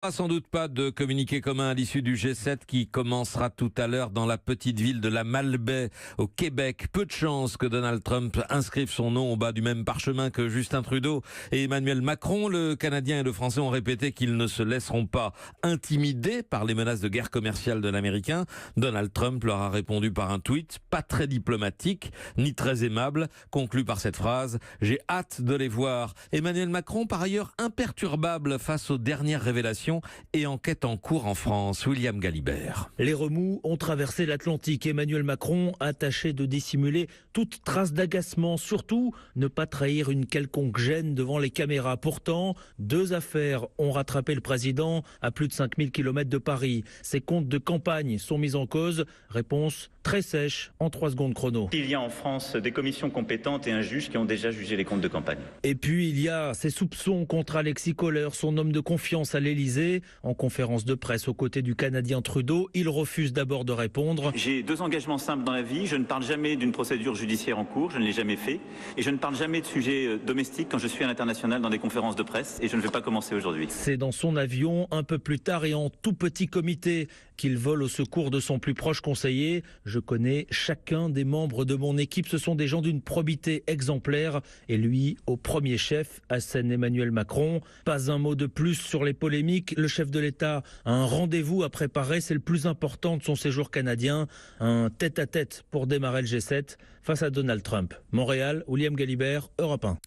Sans doute pas de communiqué commun à l'issue du G7 qui commencera tout à l'heure dans la petite ville de la Malbaie au Québec. Peu de chances que Donald Trump inscrive son nom au bas du même parchemin que Justin Trudeau et Emmanuel Macron. Le Canadien et le Français ont répété qu'ils ne se laisseront pas intimider par les menaces de guerre commerciale de l'Américain. Donald Trump leur a répondu par un tweet pas très diplomatique ni très aimable, conclu par cette phrase « J'ai hâte de les voir ». Emmanuel Macron, par ailleurs imperturbable face aux dernières révélations et enquête en cours en France. William Galibert. Les remous ont traversé l'Atlantique. Emmanuel Macron a tâché de dissimuler toute trace d'agacement, surtout ne pas trahir une quelconque gêne devant les caméras. Pourtant, deux affaires ont rattrapé le président à plus de 5000 km de Paris. Ses comptes de campagne sont mis en cause. Réponse très sèche en 3 secondes chrono. Il y a en France des commissions compétentes et un juge qui ont déjà jugé les comptes de campagne. Et puis il y a ces soupçons contre Alexis Kohler, son homme de confiance à l'Élysée. En conférence de presse aux côtés du Canadien Trudeau, il refuse d'abord de répondre. J'ai 2 engagements simples dans la vie. Je ne parle jamais d'une procédure judiciaire en cours, je ne l'ai jamais fait. Et je ne parle jamais de sujets domestiques quand je suis à l'international dans des conférences de presse. Et je ne vais pas commencer aujourd'hui. C'est dans son avion, un peu plus tard et en tout petit comité, qu'il vole au secours de son plus proche conseiller. Je connais chacun des membres de mon équipe. Ce sont des gens d'une probité exemplaire. Et lui, au premier chef, assène Emmanuel Macron. Pas un mot de plus sur les polémiques. Le chef de l'État a un rendez-vous à préparer. C'est le plus important de son séjour canadien. Un tête-à-tête pour démarrer le G7 face à Donald Trump. Montréal, William Galibert, Europe 1.